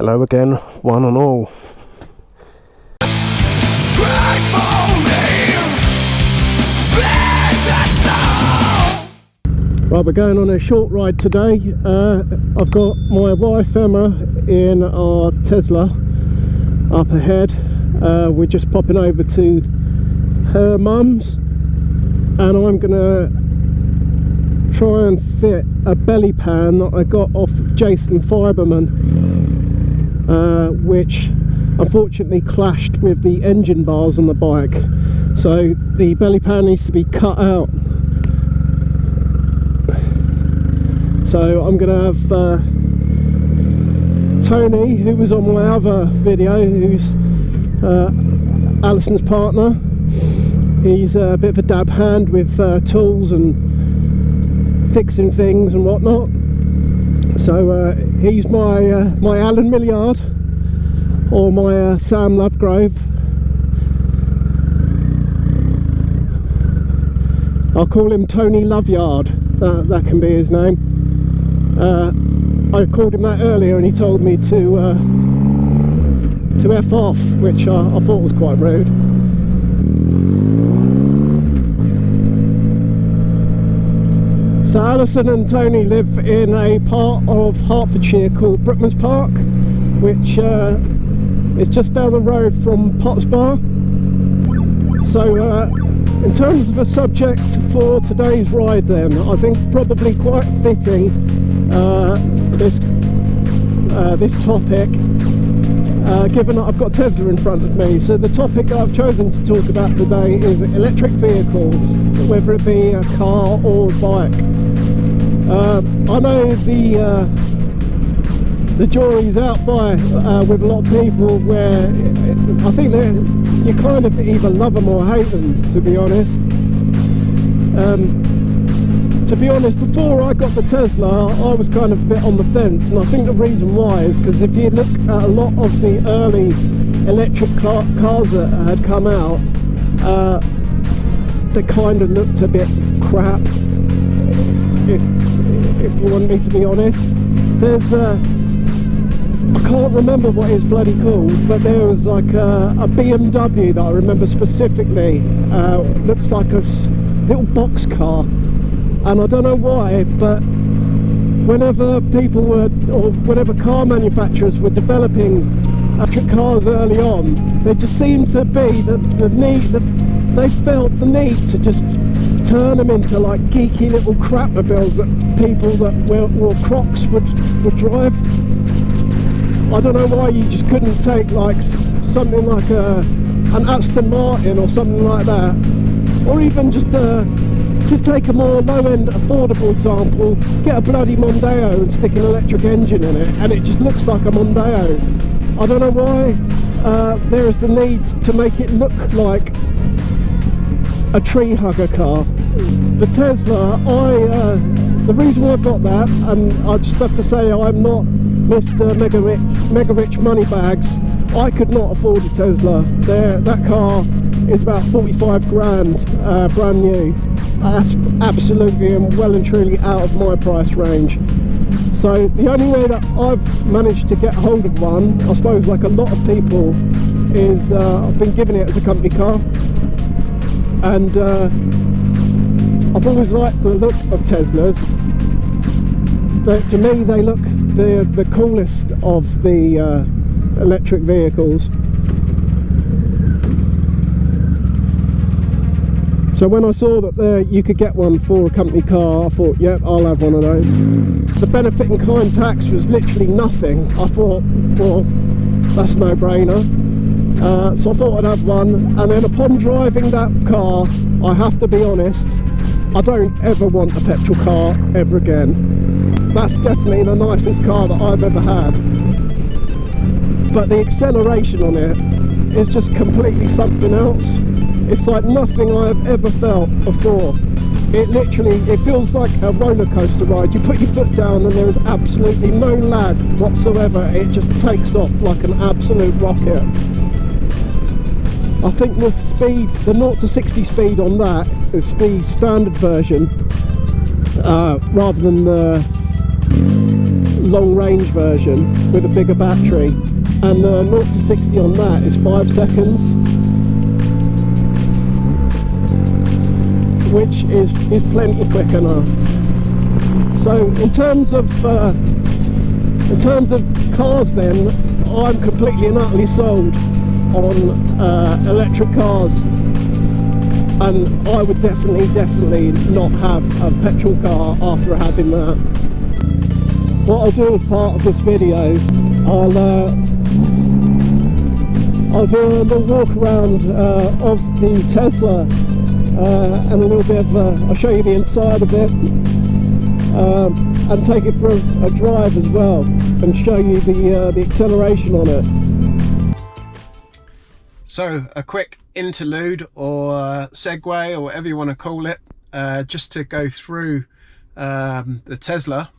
Hello again, one and all. Right, we're going on a short ride today. I've got my wife Emma in our Tesla up ahead. We're just popping over to her mum's, and I'm gonna try and fit a belly pan that I got off Jason Fiberman, which unfortunately clashed with the engine bars on the bike, so the belly pan needs to be cut out. So I'm gonna have Tony, who was on my other video, who's Alison's partner. He's a bit of a dab hand with tools and fixing things and whatnot. So he's my Alan Milliard, or my Sam Lovegrove. I'll call him Tony Loveyard. That can be his name. I called him that earlier and he told me to F off, which I thought was quite rude. So Alison and Tony live in a part of Hertfordshire called Brookman's Park, which is just down the road from Potts Bar. So in terms of a subject for today's ride then, I think probably quite fitting this topic, given that I've got Tesla in front of me. So the topic that I've chosen to talk about today is electric vehicles, whether it be a car or a bike. I know the jury's out by with a lot of people, where I think that you kind of either love them or hate them, to be honest. To be honest, before I got the Tesla, I was kind of a bit on the fence, and I think the reason why is because if you look at a lot of the early electric cars that had come out, they kind of looked a bit crap, if you want me to be honest. There's I can't remember what it's bloody called, but there was like a BMW that I remember specifically. Looks like a little box car. And I don't know why, but whenever people were, or whenever car manufacturers were developing electric cars early on, there just seemed to be they felt the need to just turn them into like geeky little crapmobiles that people that wore Crocs would drive. I don't know why you just couldn't take like something like an Aston Martin or something like that, or even just to take a more low-end affordable example, get a bloody Mondeo and stick an electric engine in it, and it just looks like a Mondeo. I don't know why there is the need to make it look like a tree hugger car. The Tesla, the reason why I got that, and I just have to say I'm not Mr. Mega Rich Moneybags, I could not afford a Tesla. That car is about 45 grand, brand new. That's absolutely and well and truly out of my price range. So the only way that I've managed to get hold of one, I suppose like a lot of people, is I've been given it as a company car, and I've always liked the look of Teslas. To me they look the coolest of the electric vehicles. So when I saw that you could get one for a company car, I thought, yep, I'll have one of those. The benefit in kind tax was literally nothing. I thought, well, that's a no-brainer. So I thought I'd have one, and then upon driving that car, I have to be honest, I don't ever want a petrol car ever again. That's definitely the nicest car that I've ever had. But the acceleration on it is just completely something else. It's like nothing I have ever felt before. It feels like a roller coaster ride. You put your foot down and there is absolutely no lag whatsoever. It just takes off like an absolute rocket. I think the speed, the 0 to 60 speed on that is the standard version, rather than the long range version with a bigger battery, and the 0 to 60 on that is 5 seconds, which is plenty quick enough. So in terms of cars then, I'm completely and utterly sold on electric cars, and I would definitely not have a petrol car after having that. What I'll do as part of this video, I'll do a little walk around of the Tesla, and a little bit of I'll show you the inside of it, and take it for a drive as well, and show you the acceleration on it. So a quick interlude or segue, or whatever you want to call it, just to go through the Tesla.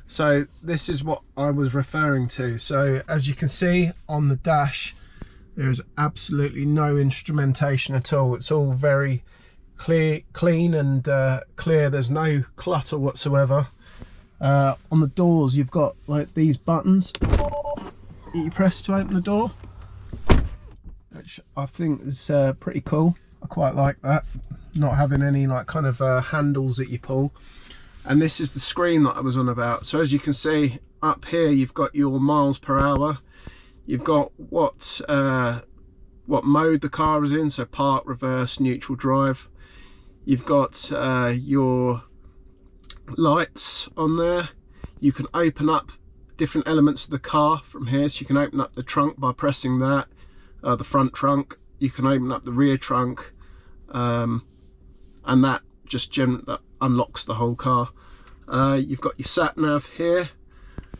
So this is what I was referring to. So as you can see on the dash, there's absolutely no instrumentation at all. It's all very clean and clear. There's no clutter whatsoever. On the doors, you've got like these buttons that you press to open the door, which I think is pretty cool. I quite like that, not having any like kind of handles that you pull. And this is the screen that I was on about. So as you can see up here, you've got your miles per hour, you've got what mode the car is in, so park, reverse, neutral, drive. You've got your lights on there. You can open up different elements of the car from here. So you can open up the trunk by pressing that, the front trunk. You can open up the rear trunk, and that just that unlocks the whole car. You've got your sat nav here.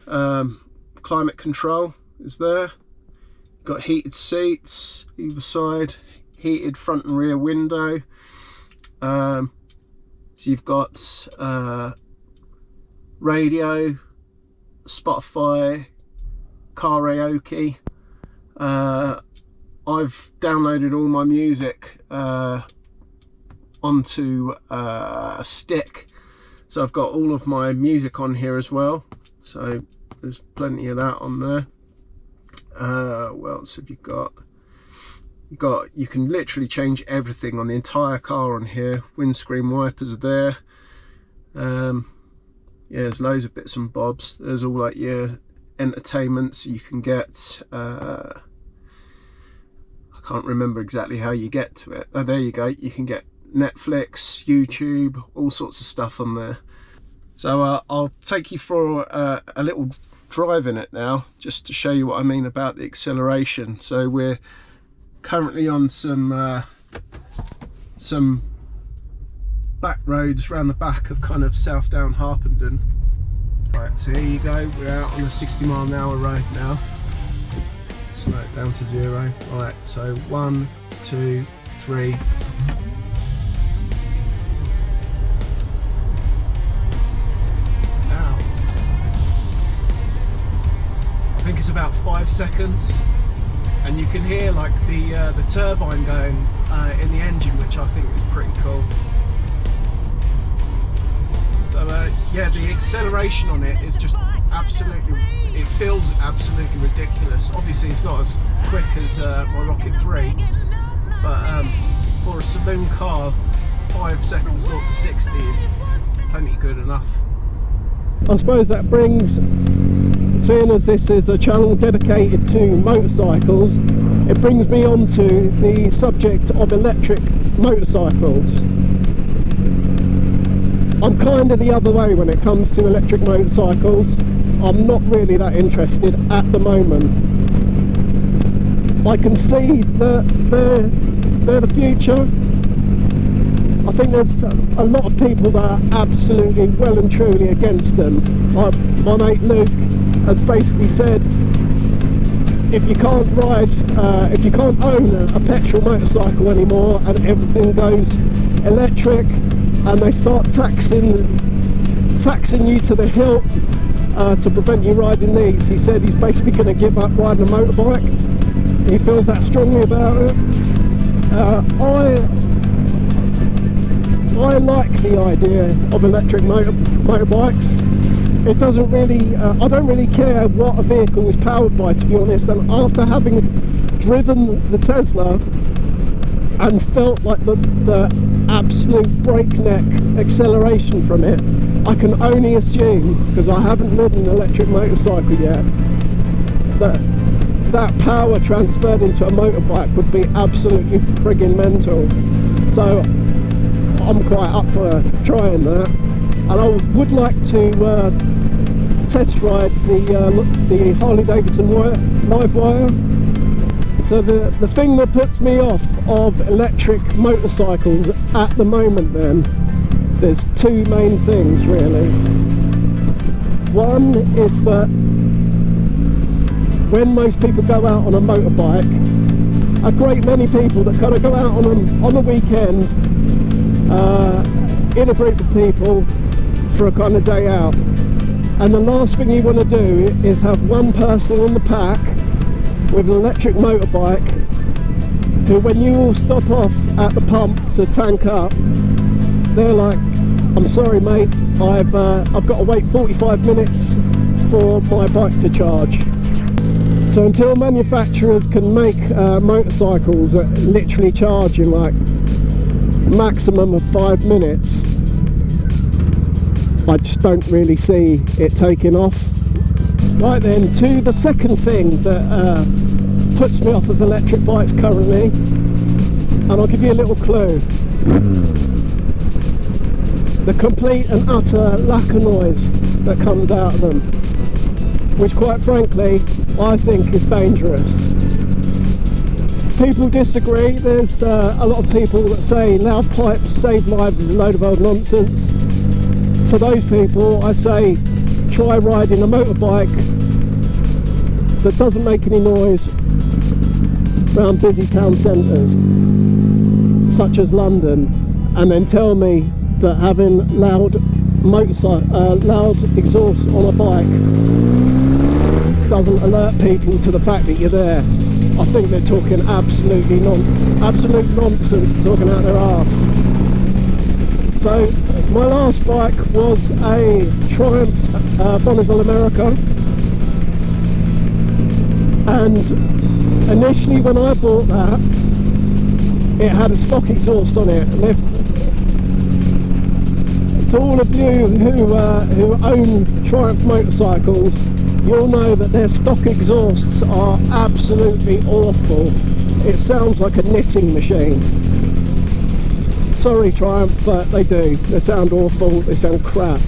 Climate control is there. You've got heated seats either side, heated front and rear window. So you've got radio, Spotify, karaoke. I've downloaded all my music onto a stick, so I've got all of my music on here as well, so there's plenty of that on there. What else have you got? You can literally change everything on the entire car on here. Windscreen wipers are there. Yeah, there's loads of bits and bobs. There's all like your entertainment, so you can get I can't remember exactly how you get to it. Oh, there you go. You can get Netflix, YouTube, all sorts of stuff on there. So I'll take you for a little drive in it now, just to show you what I mean about the acceleration. So we're currently on some back roads around the back of kind of South Down Harpenden. Right, so here you go. We're out on a 60-mile-an-hour road now. Slow it down to 0. Right, so 1, 2, 3. Now, I think it's about 5 seconds, and you can hear like the turbine going in the engine, which I think is pretty cool. So yeah, the acceleration on it is just absolutely, it feels absolutely ridiculous. Obviously it's not as quick as my Rocket 3, but for a saloon car, 5 seconds 0 to 60 is plenty good enough. I suppose that brings, seeing as this is a channel dedicated to motorcycles, it brings me on to the subject of electric motorcycles. I'm kind of the other way when it comes to electric motorcycles. I'm not really that interested at the moment. I can see that they're the future. I think there's a lot of people that are absolutely well and truly against them. My mate Luke has basically said, if you can't ride, if you can't own a petrol motorcycle anymore and everything goes electric, and they start taxing you to the hilt to prevent you riding these, he said he's basically going to give up riding a motorbike. He feels that strongly about it. I like the idea of electric motorbikes. it doesn't really, I don't really care what a vehicle is powered by, to be honest. And after having driven the Tesla and felt like the absolute breakneck acceleration from it, I can only assume, because I haven't ridden an electric motorcycle yet, that power transferred into a motorbike would be absolutely friggin' mental. So I'm quite up for trying that, and I would like to test ride the Harley Davidson Livewire. So the thing that puts me off of electric motorcycles at the moment, then, there's two main things really. One is that when most people go out on a motorbike, a great many people that kind of go out on the weekend in a group of people for a kind of day out, and the last thing you want to do is have one person in the pack with an electric motorbike who, when you all stop off at the pump to tank up, they're like, I'm sorry mate, I've got to wait 45 minutes for my bike to charge. So until manufacturers can make motorcycles that literally charge in like maximum of 5 minutes, I just don't really see it taking off. Right then, to the second thing that puts me off of electric bikes currently, and I'll give you a little clue. The complete and utter lack of noise that comes out of them, which quite frankly I think is dangerous. People disagree. There's a lot of people that say loud pipes save lives is a load of old nonsense. To those people I say, try riding a motorbike that doesn't make any noise around busy town centres such as London, and then tell me that having loud exhaust on a bike doesn't alert people to the fact that you're there. I think they're talking absolute nonsense, talking out their arse. So my last bike was a Triumph Bonneville America, and initially when I bought that, it had a stock exhaust on it. And to all of you who own Triumph motorcycles, you'll know that their stock exhausts are absolutely awful. It sounds like a knitting machine. Sorry Triumph, but they do. They sound awful, they sound crap.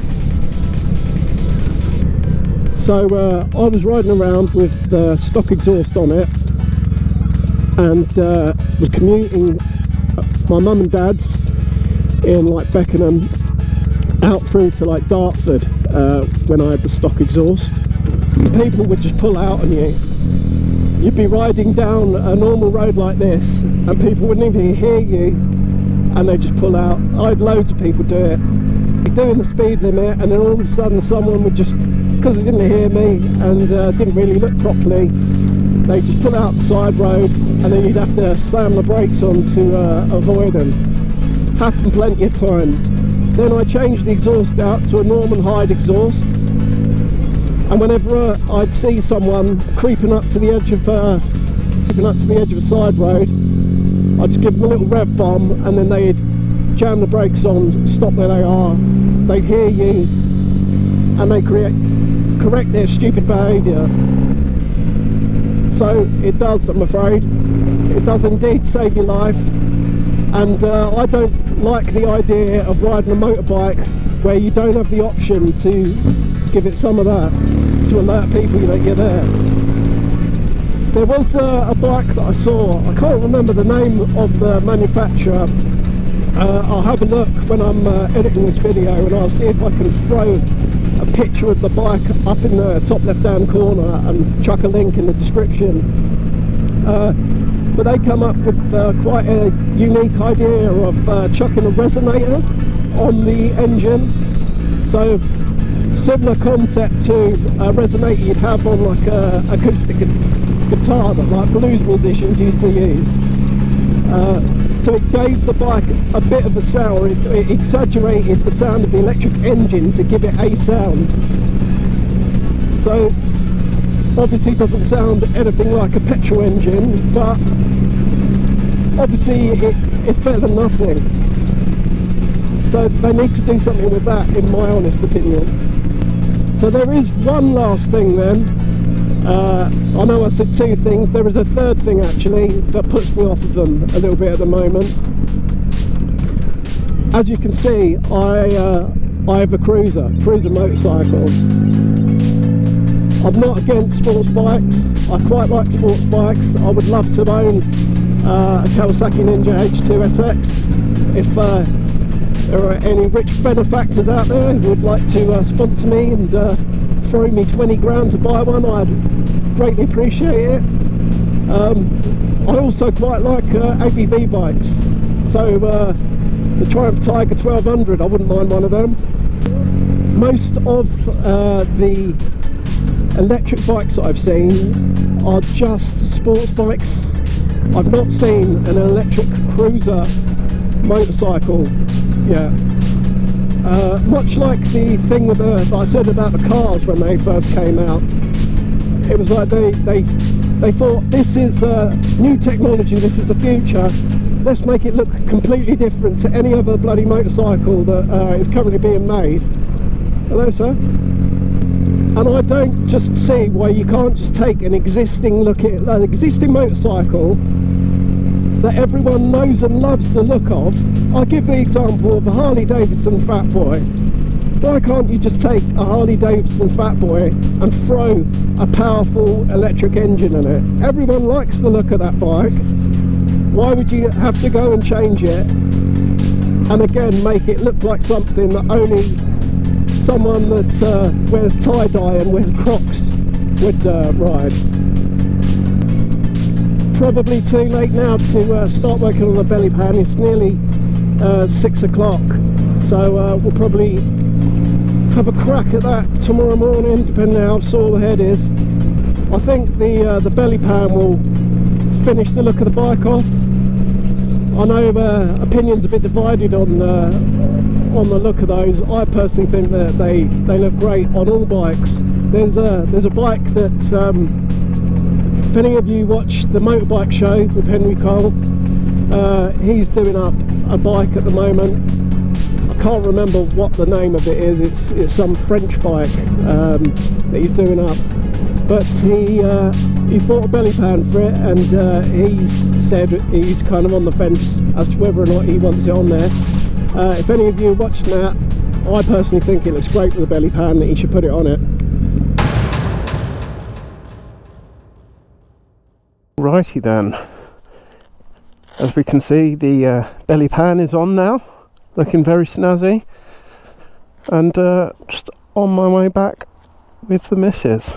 So I was riding around with the stock exhaust on it, and was commuting my mum and dad's in like Beckenham out through to like Dartford when I had the stock exhaust. People would just pull out on you. You'd be riding down a normal road like this and people wouldn't even hear you, and they'd just pull out. I had loads of people do it, doing the speed limit, and then all of a sudden someone would just, because they didn't hear me and didn't really look properly, they just pull out the side road, and then you'd have to slam the brakes on to avoid them. Happened plenty of times. Then I changed the exhaust out to a Norman Hyde exhaust, and whenever I'd see someone creeping up to the edge of a side road, I'd just give them a little rev bomb, and then they'd jam the brakes on, stop where they are, they'd hear you, and they correct their stupid behaviour. So it does, I'm afraid, it does indeed save your life. And I don't like the idea of riding a motorbike where you don't have the option to give it some of that, to alert people that you're there. There was a bike that I saw, I can't remember the name of the manufacturer. I'll have a look when I'm editing this video, and I'll see if I can throw a picture of the bike up in the top left hand corner and chuck a link in the description. But they come up with quite a unique idea of chucking a resonator on the engine. So similar concept to a resonator you'd have on like a acoustic guitar that like blues musicians used to use. So it gave the bike a bit of a sound, it exaggerated the sound of the electric engine to give it a sound. So obviously it doesn't sound anything like a petrol engine, but obviously it's better than nothing. So they need to do something with that, in my honest opinion. So there is one last thing then. I know I said two things, there is a third thing actually that puts me off of them a little bit at the moment. As you can see, I have a cruiser motorcycle. I'm not against sports bikes, I quite like sports bikes. I would love to own a Kawasaki Ninja H2 SX. If there are any rich benefactors out there who would like to sponsor me and throw me 20 grand to buy one, I'd greatly appreciate it. I also quite like ABV bikes, so the Triumph Tiger 1200, I wouldn't mind one of them. Most of the electric bikes that I've seen are just sports bikes. I've not seen an electric cruiser motorcycle yet. Much like the thing with that I said about the cars when they first came out, it was like they thought, this is new technology, this is the future, let's make it look completely different to any other bloody motorcycle that is currently being made. Hello, sir. And I don't just see why you can't just take an existing motorcycle that everyone knows and loves the look of. I'll give the example of the Harley Davidson Fat Boy. Why can't you just take a Harley Davidson Fat Boy and throw a powerful electric engine in it? Everyone likes the look of that bike. Why would you have to go and change it and again make it look like something that only someone that wears tie-dye and wears Crocs would ride? Probably too late now to start working on the belly pan. It's nearly 6 o'clock, so we'll probably have a crack at that tomorrow morning, depending on how sore the head is. I think the belly pan will finish the look of the bike off. I know opinions are a bit divided on the look of those. I personally think that they look great on all bikes. There's a bike that if any of you watch the motorbike show with Henry Cole, he's doing up a bike at the moment. I can't remember what the name of it is. It's some French bike that he's doing up, but he's bought a belly pan for it, and he's said he's kind of on the fence as to whether or not he wants it on there. If any of you are watching that, I personally think it looks great with a belly pan, that he should put it on it. Righty then, as we can see, the belly pan is on now, looking very snazzy, and just on my way back with the missus.